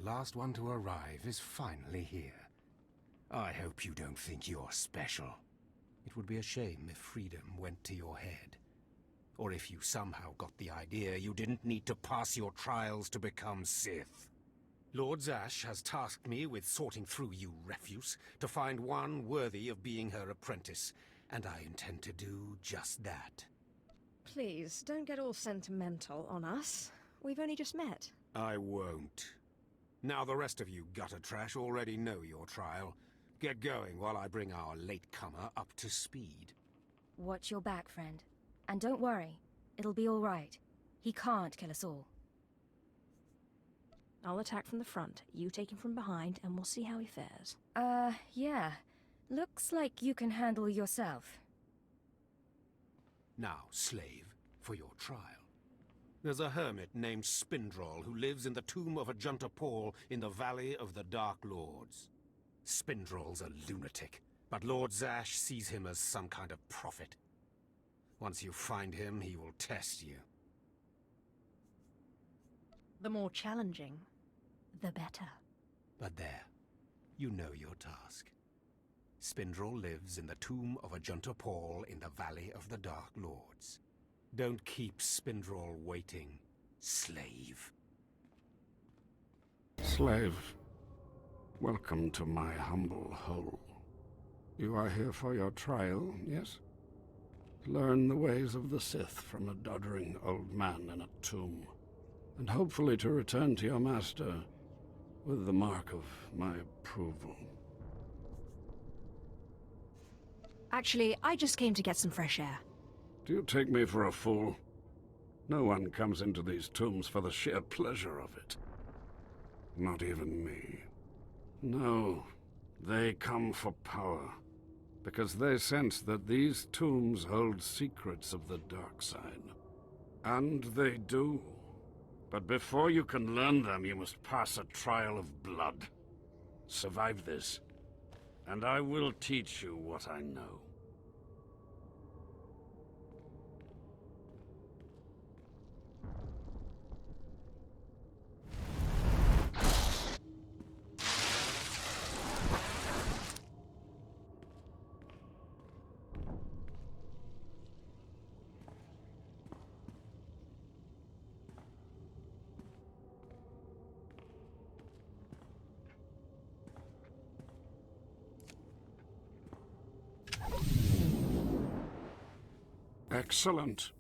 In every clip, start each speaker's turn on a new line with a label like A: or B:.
A: last one to arrive is finally here. I hope you don't think you're special. It would be a shame if freedom went to your head. Or if you somehow got the idea you didn't need to pass your trials to become Sith. Lord Zash has tasked me with sorting through you refuse to find one worthy of being her apprentice, and I intend to do just that.
B: Please, don't get all sentimental on us. We've only just met.
A: I won't. Now the rest of you gutter trash already know your trial. Get going while I bring our latecomer up to speed.
C: Watch your back, friend. And don't worry, it'll be all right. He can't kill us all.
B: I'll attack from the front, you take him from behind, and we'll see how he fares.
C: Yeah. Looks like you can handle yourself.
A: Now, slave, for your trial. There's a hermit named Spindrol who lives in the tomb of Ajunta Paul in the Valley of the Dark Lords. Spindrol's a lunatic, but Lord Zash sees him as some kind of prophet. Once you find him, he will test you.
B: The more challenging, the better.
A: But there, you know your task. Spindrol lives in the tomb of Ajunta Paul in the Valley of the Dark Lords. Don't keep Spindrol waiting, slave.
D: Slave, welcome to my humble hole. You are here for your trial, yes? Learn the ways of the Sith from a doddering old man in a tomb, and hopefully to return to your master with the mark of my approval.
B: Actually, I just came to get some fresh air.
D: Do you take me for a fool? No one comes into these tombs for the sheer pleasure of it. Not even me. No, they come for power, because they sense that these tombs hold secrets of the dark side. And they do. But before you can learn them, you must pass a trial of blood. Survive this, and I will teach you what I know. Excellent.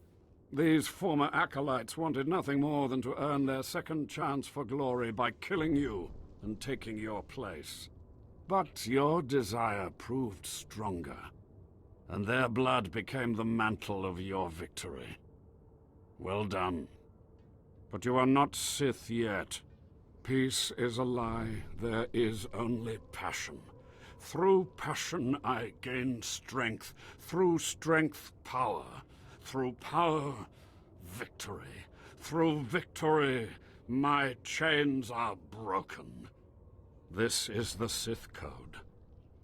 D: These former acolytes wanted nothing more than to earn their second chance for glory by killing you and taking your place. But your desire proved stronger, and their blood became the mantle of your victory. Well done. But you are not Sith yet. Peace is a lie. There is only passion. Through passion I gain strength. Through strength, power. Through power, victory. Through victory, my chains are broken. This is the Sith Code.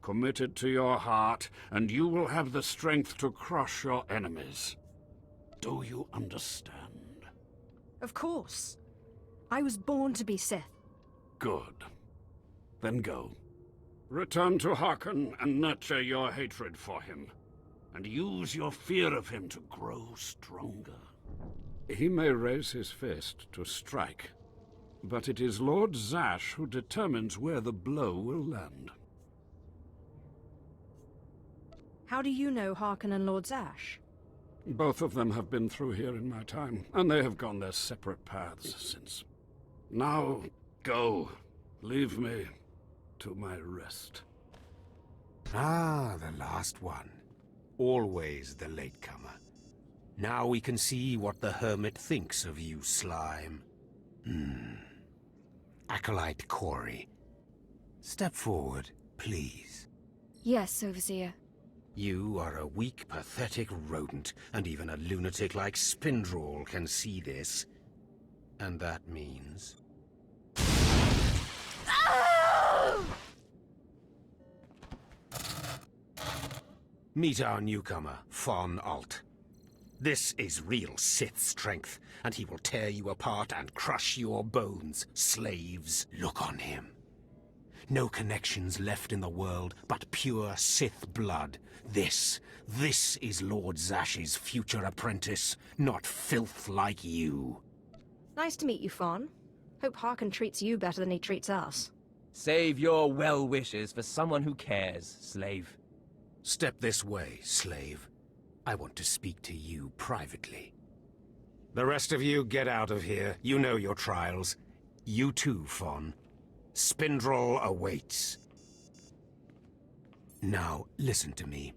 D: Commit it to your heart, and you will have the strength to crush your enemies. Do you understand?
B: Of course. I was born to be Sith.
D: Good. Then go. Return to Harkon and nurture your hatred for him. And use your fear of him to grow stronger. He may raise his fist to strike, but it is Lord Zash who determines where the blow will land.
B: How do you know Harkon and Lord Zash?
D: Both of them have been through here in my time, and they have gone their separate paths since. Now, go. Leave me to my rest.
A: Ah, the last one. Always the latecomer. Now we can see what the hermit thinks of you, slime. Acolyte Corey. Step forward, please.
C: Yes, Overseer.
A: You are a weak, pathetic rodent, and even a lunatic like Spindrol can see this. And that means... Meet our newcomer, Von Alt. This is real Sith strength, and he will tear you apart and crush your bones, slaves. Look on him. No connections left in the world, but pure Sith blood. This is Lord Zash's future apprentice, not filth like you.
B: Nice to meet you, Fawn. Hope Harkon treats you better than he treats us.
E: Save your well wishes for someone who cares, slave.
A: Step this way, slave. I want to speak to you privately. The rest of you get out of here. You know your trials. You too, Fawn. Spindrel awaits. Now, listen to me.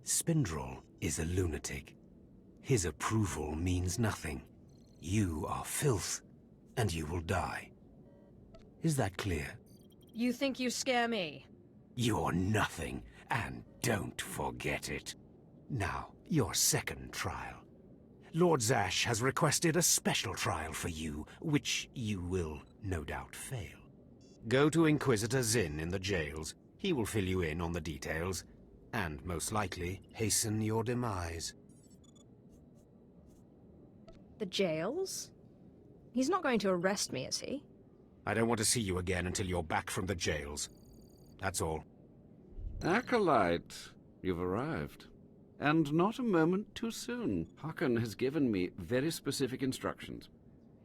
A: Spindrel is a lunatic. His approval means nothing. You are filth, and you will die. Is that clear?
B: You think you scare me?
A: You're nothing, and don't forget it. Now, your second trial. Lord Zash has requested a special trial for you, which you will no doubt fail. Go to Inquisitor Zinn in the jails. He will fill you in on the details, and most likely hasten your demise.
B: The jails? He's not going to arrest me, is he?
A: I don't want to see you again until you're back from the jails. That's all.
D: Acolyte, you've arrived. And not a moment too soon. Harkon has given me very specific instructions.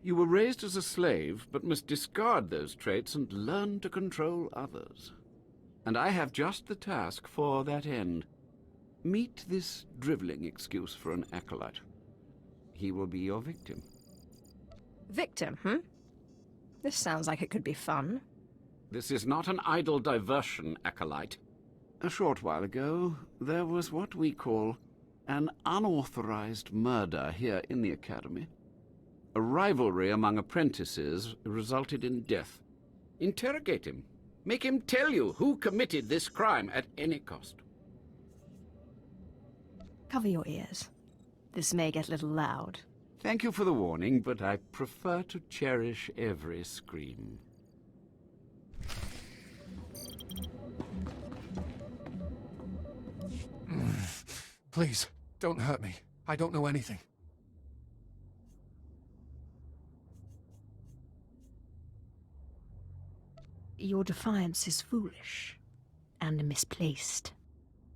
D: You were raised as a slave, but must discard those traits and learn to control others. And I have just the task for that end. Meet this driveling excuse for an acolyte. He will be your victim.
B: Victim, hmm? This sounds like it could be fun.
D: This is not an idle diversion, acolyte. A short while ago, there was what we call an unauthorized murder here in the Academy. A rivalry among apprentices resulted in death. Interrogate him. Make him tell you who committed this crime at any cost.
B: Cover your ears. This may get a little loud.
D: Thank you for the warning, but I prefer to cherish every scream.
F: Please, don't hurt me. I don't know anything.
G: Your defiance is foolish and misplaced.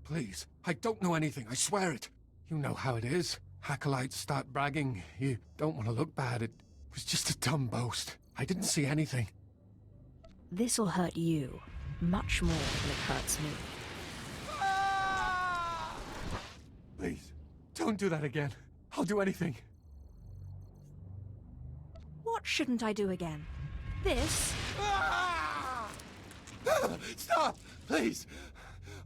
F: Please, I don't know anything, I swear it. You know how it is. Acolytes start bragging. You don't want to look bad. It was just a dumb boast. I didn't see anything.
G: This'll hurt you much more than it hurts me.
F: Please, don't do that again. I'll do anything.
G: What shouldn't I do again? This?
F: Stop! Please!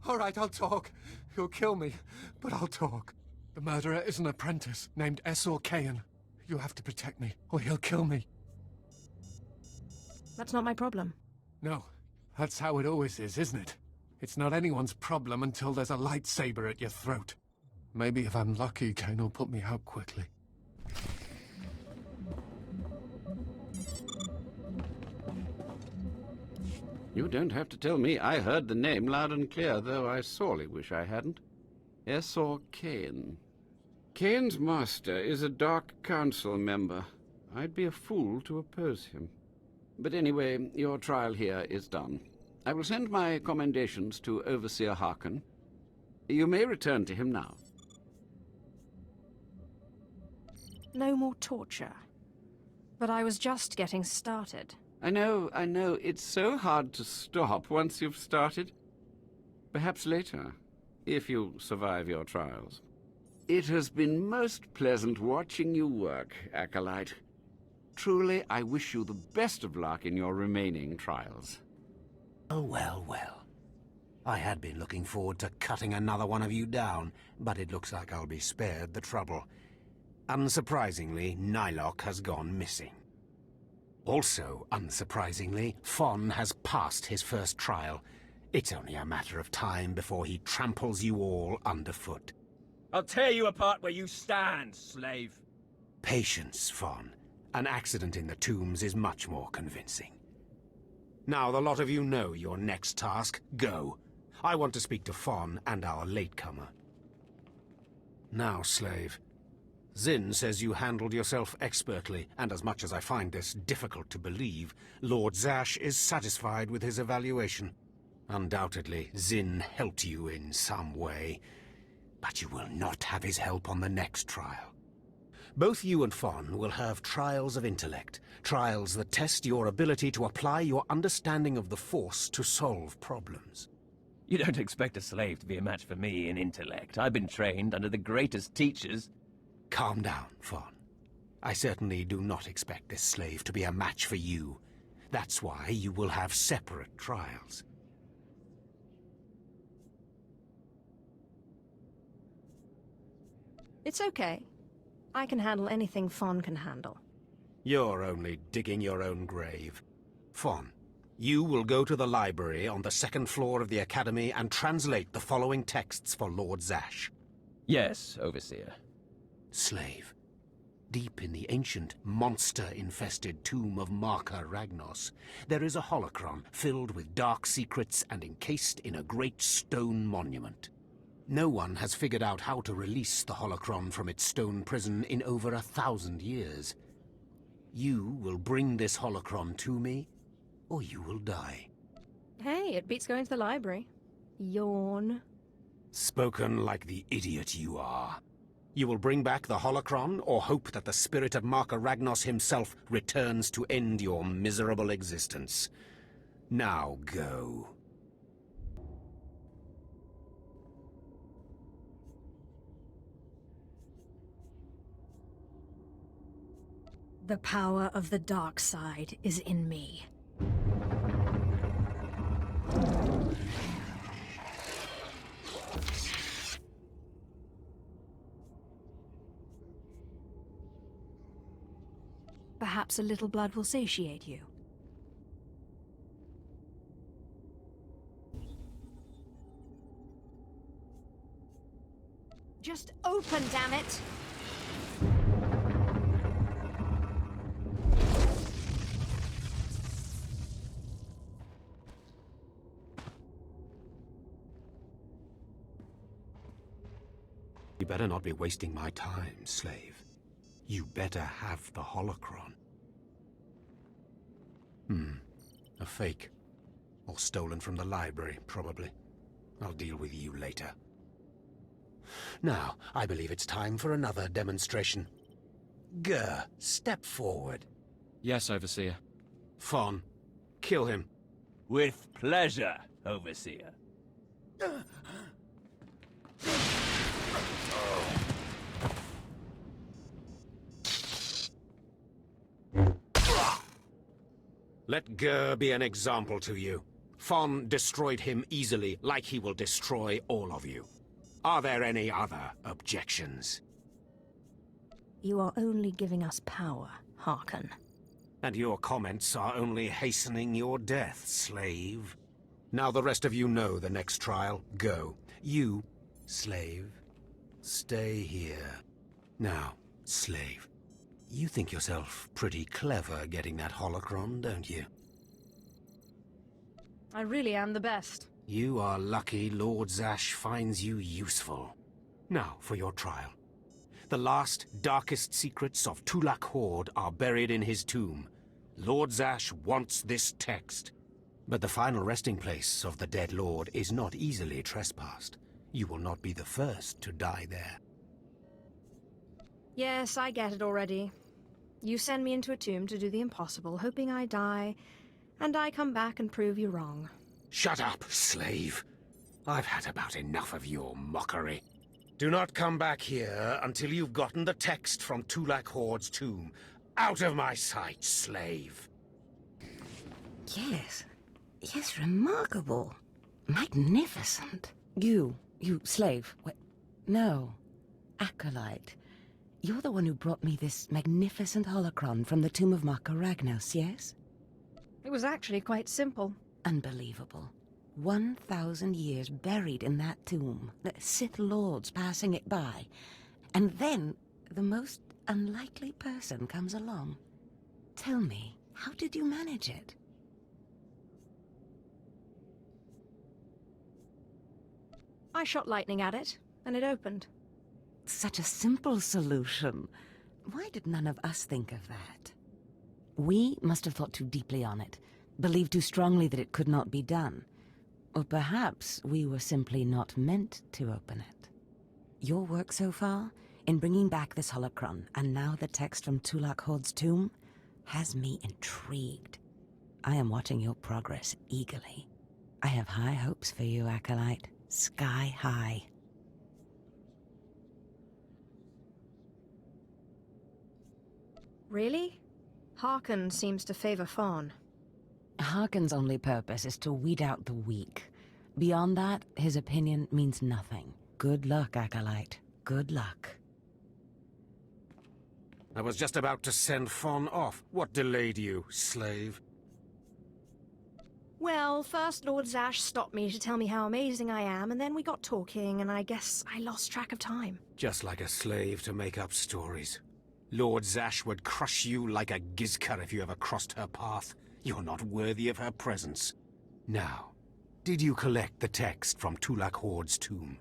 F: All right, I'll talk. You'll kill me, but I'll talk. The murderer is an apprentice named SWTOR. You have to protect me, or he'll kill me.
B: That's not my problem.
F: No, that's how it always is, isn't it? It's not anyone's problem until there's a lightsaber at your throat. Maybe if I'm lucky, Kane will put me out quickly.
D: You don't have to tell me. I heard the name loud and clear, though I sorely wish I hadn't. SWTOR. Kane's master is a Dark Council member. I'd be a fool to oppose him. But anyway, your trial here is done. I will send my commendations to Overseer Harkon. You may return to him now.
B: No more torture. But I was just getting started.
D: I know. It's so hard to stop once you've started. Perhaps later, if you survive your trials. It has been most pleasant watching you work, Acolyte. Truly, I wish you the best of luck in your remaining trials.
A: Oh, well, well. I had been looking forward to cutting another one of you down, but it looks like I'll be spared the trouble. Unsurprisingly, Nylock has gone missing. Also, unsurprisingly, Fawn has passed his first trial. It's only a matter of time before he tramples you all underfoot.
E: I'll tear you apart where you stand, slave.
A: Patience, Fawn. An accident in the tombs is much more convincing. Now, the lot of you know your next task. Go. I want to speak to Fawn and our latecomer. Now, slave, Zin says you handled yourself expertly, and as much as I find this difficult to believe, Lord Zash is satisfied with his evaluation. Undoubtedly, Zin helped you in some way, but you will not have his help on the next trial. Both you and Fon will have trials of intellect, trials that test your ability to apply your understanding of the Force to solve problems.
E: You don't expect a slave to be a match for me in intellect. I've been trained under the greatest teachers.
A: Calm down, Fon. I certainly do not expect this slave to be a match for you. That's why you will have separate trials.
B: It's okay. I can handle anything Fon can handle.
A: You're only digging your own grave. Fon, you will go to the library on the second floor of the Academy and translate the following texts for Lord Zash.
E: Yes, Overseer.
A: Slave. Deep in the ancient, monster-infested tomb of Marka Ragnos, there is a holocron filled with dark secrets and encased in a great stone monument. No one has figured out how to release the holocron from its stone prison in over 1,000 years. You will bring this holocron to me, or you will die.
B: Hey, it beats going to the library. Yawn.
A: Spoken like the idiot you are. You will bring back the holocron, or hope that the spirit of Marka Ragnos himself returns to end your miserable existence. Now go.
G: The power of the dark side is in me. Perhaps a little blood will satiate you.
B: Just open, damn it!
A: You better not be wasting my time, slave. You better have the holocron. A fake. Or stolen from the library, probably. I'll deal with you later. Now, I believe it's time for another demonstration. Gur, step forward.
H: Yes, Overseer.
A: Fon, kill him.
E: With pleasure, Overseer.
A: Let Gur be an example to you. Fon destroyed him easily, like he will destroy all of you. Are there any other objections?
G: You are only giving us power, Harkon.
A: And your comments are only hastening your death, slave. Now the rest of you know the next trial. Go. You, slave, stay here. Now, slave, you think yourself pretty clever getting that holocron, don't you?
B: I really am the best.
A: You are lucky Lord Zash finds you useful. Now for your trial. The last, darkest secrets of Tulak Horde are buried in his tomb. Lord Zash wants this text. But the final resting place of the dead lord is not easily trespassed. You will not be the first to die there.
B: Yes, I get it already. You send me into a tomb to do the impossible, hoping I die, and I come back and prove you wrong.
A: Shut up, slave. I've had about enough of your mockery. Do not come back here until you've gotten the text from Tulak Horde's tomb. Out of my sight, slave.
I: Yes. Yes, remarkable. Magnificent. You slave. Wait, no. Acolyte. You're the one who brought me this magnificent holocron from the tomb of Marka Ragnos, yes?
B: It was actually quite simple.
I: Unbelievable. 1,000 years buried in that tomb. The Sith Lords passing it by. And then the most unlikely person comes along. Tell me, how did you manage it?
B: I shot lightning at it, and it opened.
I: Such a simple solution. Why did none of us think of that? We must have thought too deeply on it, believed too strongly that it could not be done. Or perhaps we were simply not meant to open it. Your work so far, in bringing back this holocron, and now the text from Tulak Horde's tomb, has me intrigued. I am watching your progress eagerly. I have high hopes for you, Acolyte. Sky high.
B: Really? Harkon seems to favor Fawn.
I: Harkon's only purpose is to weed out the weak. Beyond that, his opinion means nothing. Good luck, Acolyte. Good luck.
A: I was just about to send Fawn off. What delayed you, slave?
B: Well, first Lord Zash stopped me to tell me how amazing I am, and then we got talking, and I guess I lost track of time.
A: Just like a slave to make up stories. Lord Zash would crush you like a Gizka if you ever crossed her path. You're not worthy of her presence. Now, did you collect the text from Tulak Horde's tomb?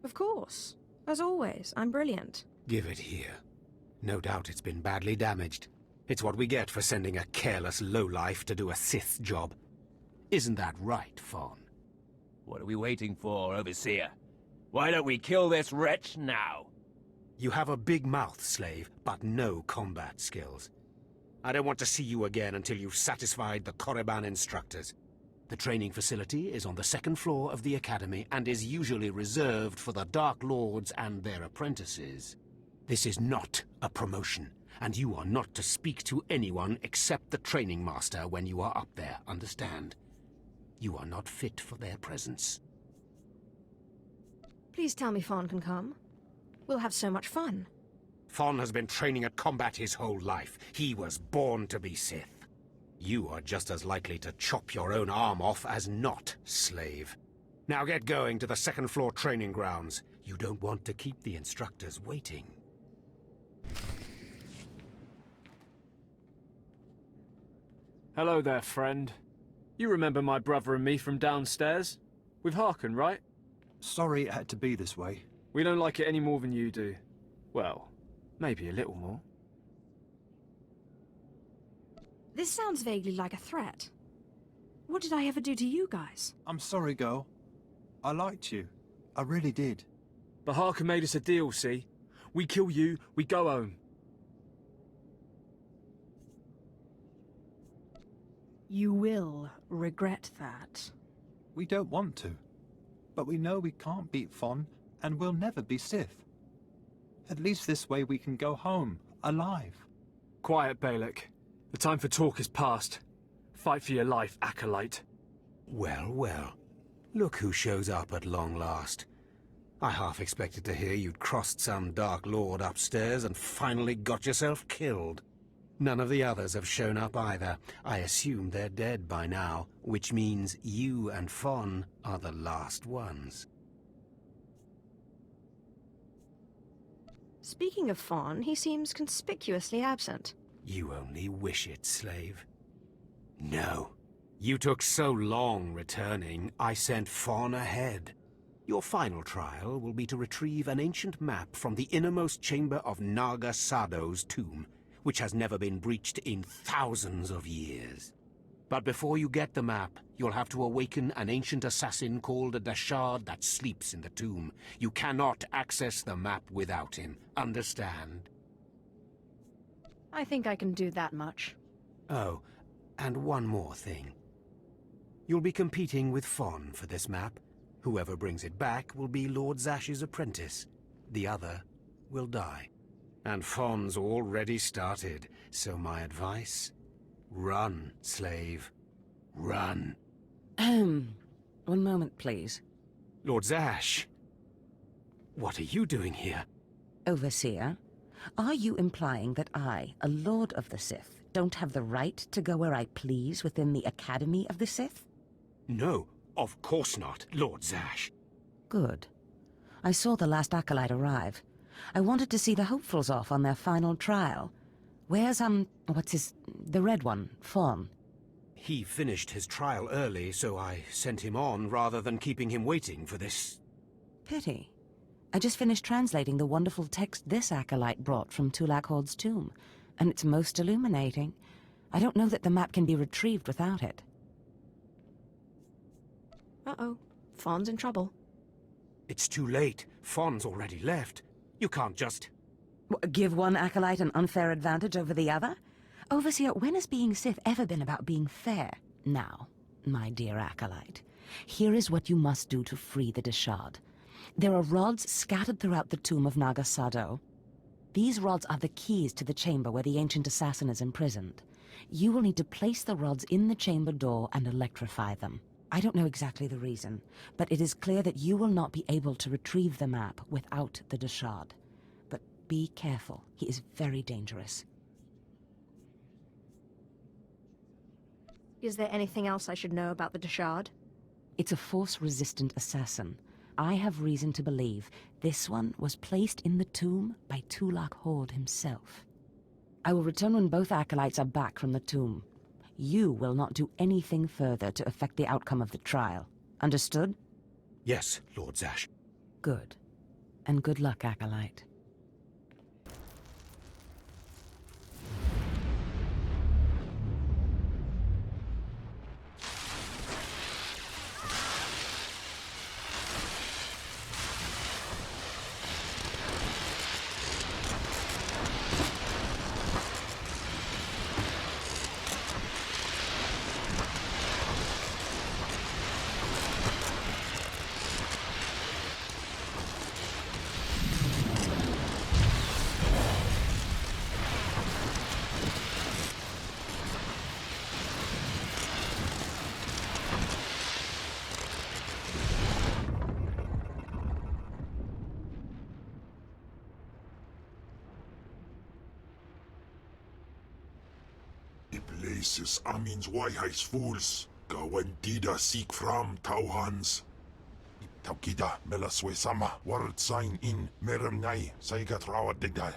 B: Of course. As always, I'm brilliant.
A: Give it here. No doubt it's been badly damaged. It's what we get for sending a careless lowlife to do a Sith job. Isn't that right, Fawn?
E: What are we waiting for, Overseer? Why don't we kill this wretch now?
A: You have a big mouth, slave, but no combat skills. I don't want to see you again until you've satisfied the Korriban instructors. The training facility is on the second floor of the Academy and is usually reserved for the Dark Lords and their apprentices. This is not a promotion, and you are not to speak to anyone except the training master when you are up there, understand? You are not fit for their presence.
B: Please tell me Fawn can come. We'll have so much fun.
A: Fawn has been training at combat his whole life. He was born to be Sith. You are just as likely to chop your own arm off as not, slave. Now get going to the second floor training grounds. You don't want to keep the instructors waiting.
H: Hello there, friend. You remember my brother and me from downstairs? With Harkon, right?
J: Sorry it had to be this way.
H: We don't like it any more than you do. Well, maybe a little more.
B: This sounds vaguely like a threat. What did I ever do to you guys?
J: I'm sorry, girl. I liked you. I really did.
H: But Harkon made us a deal, see? We kill you, we go home.
G: You will regret that.
J: We don't want to. But we know we can't beat Fawn, and we'll never be Sith. At least this way we can go home, alive.
H: Quiet, Balak. The time for talk is past. Fight for your life, Acolyte.
A: Well, well. Look who shows up at long last. I half expected to hear you'd crossed some Dark Lord upstairs and finally got yourself killed. None of the others have shown up either. I assume they're dead by now, which means you and Fawn are the last ones.
B: Speaking of Fawn, he seems conspicuously absent.
A: You only wish it, slave. No. You took so long returning, I sent Fawn ahead. Your final trial will be to retrieve an ancient map from the innermost chamber of Naga Sado's tomb, which has never been breached in thousands of years. But before you get the map, you'll have to awaken an ancient assassin called a Dashard that sleeps in the tomb. You cannot access the map without him. Understand?
B: I think I can do that much.
A: Oh, and one more thing. You'll be competing with Fawn for this map. Whoever brings it back will be Lord Zash's apprentice. The other will die. And Fawn's already started, so my advice? Run, slave. Run.
I: One moment, please.
A: Lord Zash. What are you doing here?
I: Overseer, are you implying that I, a Lord of the Sith, don't have the right to go where I please within the Academy of the Sith?
A: No, of course not, Lord Zash.
I: Good. I saw the last Acolyte arrive. I wanted to see the hopefuls off on their final trial. Where's, the red one, Fawn?
A: He finished his trial early, so I sent him on rather than keeping him waiting for this
I: Pity. I just finished translating the wonderful text this acolyte brought from Tulak Horde's tomb, and it's most illuminating. I don't know that the map can be retrieved without it.
B: Uh-oh. Fawn's in trouble.
A: It's too late. Fawn's already left. You can't just...
I: Give one acolyte an unfair advantage over the other? Overseer, when has being Sith ever been about being fair? Now, my dear acolyte, here is what you must do to free the Deshard. There are rods scattered throughout the tomb of Naga Sado. These rods are the keys to the chamber where the ancient assassin is imprisoned. You will need to place the rods in the chamber door and electrify them. I don't know exactly the reason, but it is clear that you will not be able to retrieve the map without the Deshard. But be careful. He is very dangerous.
B: Is there anything else I should know about the Deshard?
I: It's a Force-resistant assassin. I have reason to believe this one was placed in the tomb by Tulak Horde himself. I will return when both acolytes are back from the tomb. You will not do anything further to affect the outcome of the trial. Understood?
A: Yes, Lord Zash.
I: Good. And good luck, acolyte.
K: Places amins wajhais fools, gawantida seek from tauhans. Taukida melaswe sama word sign in meremnai saigat rawat digdal.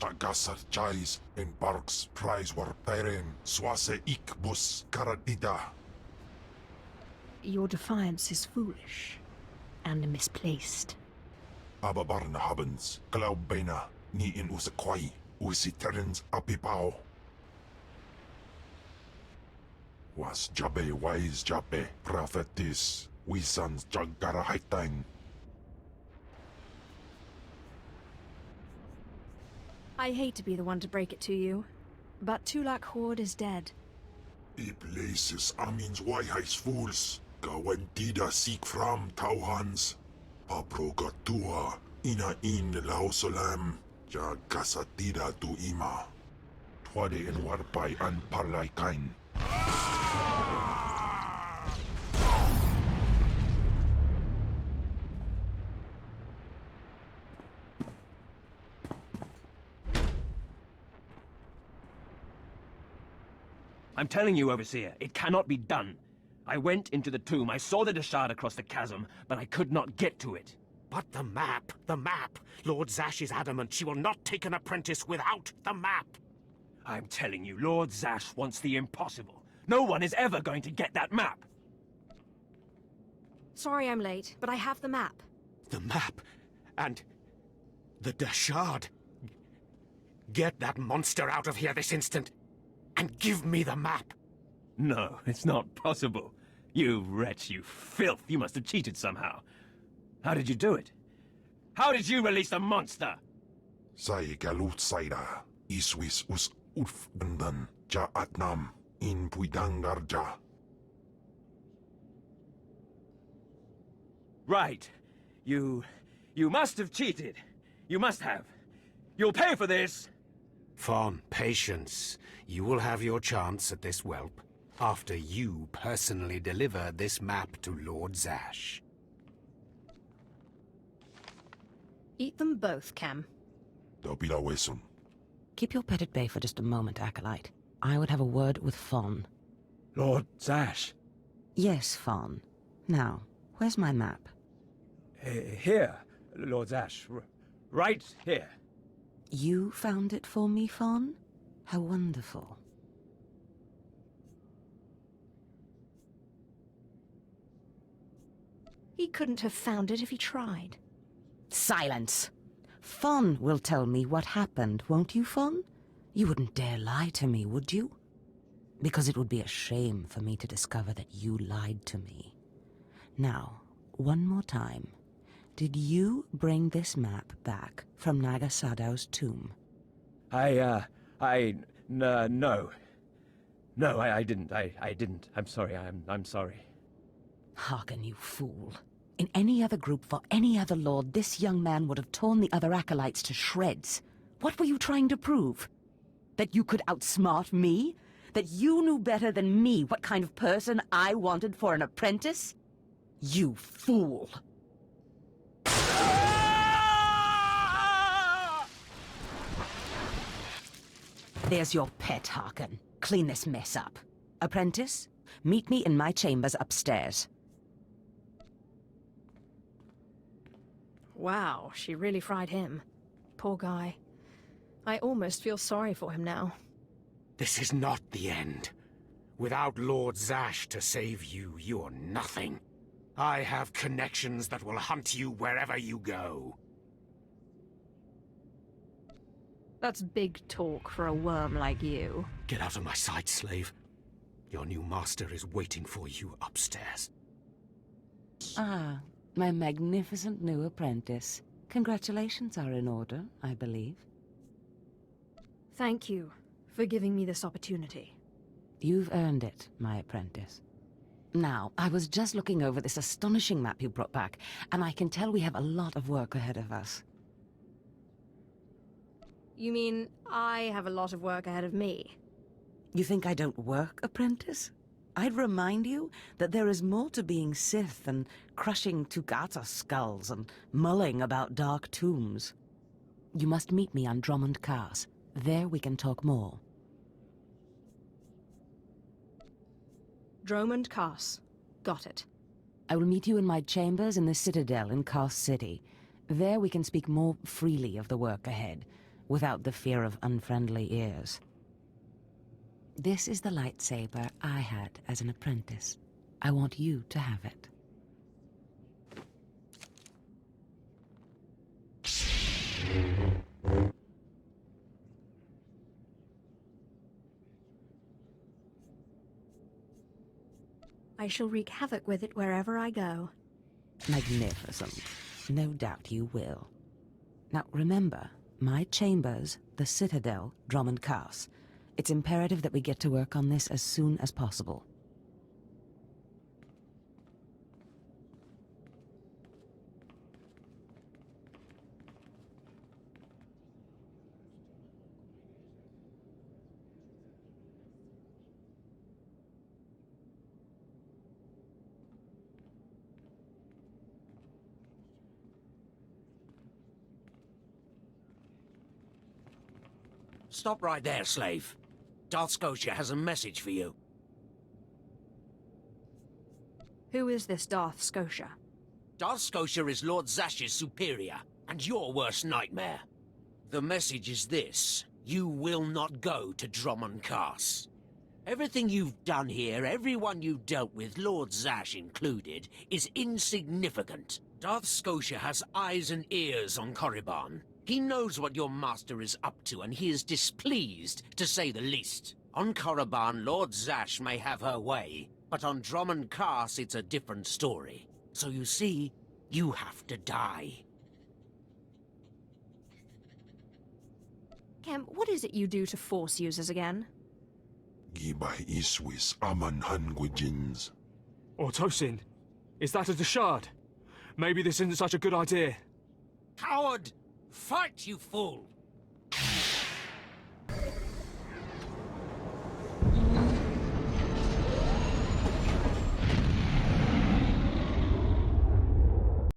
K: Tagasar chais in parks prize war peren swase ik bus karadida.
G: Your defiance is foolish and misplaced.
K: Ababarna habens, glaubena, ni in usakwai, usiterens apipao. Was Jabe wise Jabe, prophetess, we sons Jagara Haitang.
B: I hate to be the one to break it to you, but Tulak Horde is dead.
K: I places amins wajhais fools, gawantida seek from tauhans. Paprogatua, ina in lausolam, jagasatida tu ima. Twade en warpai an parlaikain.
E: I'm telling you, Overseer, it cannot be done. I went into the tomb, I saw the Deshard across the chasm, but I could not get to it.
A: But the map, the map! Lord Zash is adamant she will not take an apprentice without the map!
E: I'm telling you, Lord Zash wants the impossible. No one is ever going to get that map!
B: Sorry I'm late, but I have the map.
A: The map? And... the Deshard? Get that monster out of here this instant! And give me the map!
E: No, it's not possible. You wretch, you filth, you must have cheated somehow. How did you do it? How did you release the monster?
K: Sai galut saira, iswis us urfbendan, ja atnam, in puidangarja.
E: Right. You must have cheated. You must have. You'll pay for this!
A: Fawn, patience. You will have your chance at this whelp, after you personally deliver this map to Lord Zash.
B: Eat them both, Cam.
K: Dobila wesun.
I: Keep your pet at bay for just a moment, acolyte. I would have a word with Fawn.
H: Lord Zash.
I: Yes, Fawn. Now, where's my map?
H: Here, Lord Zash. Right here.
I: You found it for me, Fawn? How wonderful.
B: He couldn't have found it if he tried.
I: Silence. Fawn will tell me what happened, won't you, Fawn? You wouldn't dare lie to me, would you? Because it would be a shame for me to discover that you lied to me. Now, one more time. Did you bring this map back from Nagasadow's tomb?
E: No. No, I didn't. I didn't. I'm sorry. I'm sorry.
I: Hearken, you fool. In any other group for any other lord, this young man would have torn the other acolytes to shreds. What were you trying to prove? That you could outsmart me? That you knew better than me what kind of person I wanted for an apprentice? You fool! There's your pet, Harkin. Clean this mess up. Apprentice, meet me in my chambers upstairs.
B: Wow, she really fried him. Poor guy. I almost feel sorry for him now.
A: This is not the end. Without Lord Zash to save you, you're nothing. I have connections that will hunt you wherever you go.
B: That's big talk for a worm like you.
A: Get out of my sight, slave. Your new master is waiting for you upstairs.
I: Ah, my magnificent new apprentice. Congratulations are in order, I believe.
B: Thank you for giving me this opportunity.
I: You've earned it, my apprentice. Now, I was just looking over this astonishing map you brought back, and I can tell we have a lot of work ahead of us.
B: You mean I have a lot of work ahead of me?
I: You think I don't work, apprentice? I'd remind you that there is more to being Sith than crushing Tukata skulls and mulling about dark tombs. You must meet me on Drummond Cars. There we can talk more.
B: Drummond Cars. Got it.
I: I will meet you in my chambers in the Citadel in Cars City. There we can speak more freely of the work ahead, without the fear of unfriendly ears. This is the lightsaber I had as an apprentice. I want you to have it.
B: I shall wreak havoc with it wherever I go.
I: Magnificent. No doubt you will. Now remember, my chambers, the Citadel, Drummond Cars. It's imperative that we get to work on this as soon as possible.
L: Stop right there, slave. Darth Scotia has a message for you.
B: Who is this Darth Scotia?
L: Darth Scotia is Lord Zash's superior, and your worst nightmare. The message is this: you will not go to Drummond Cars. Everything you've done here, everyone you dealt with, Lord Zash included, is insignificant. Darth Scotia has eyes and ears on Korriban. He knows what your master is up to, and he is displeased, to say the least. On Korriban, Lord Zash may have her way, but on Drummond Cars it's a different story. So you see, you have to die.
B: Kem, what is it you do to Force users again?
K: Gibay iswis aman hangwijins.
H: Tosin, is that a Deshard? Maybe this isn't such a good idea.
L: Coward! Fight, you fool!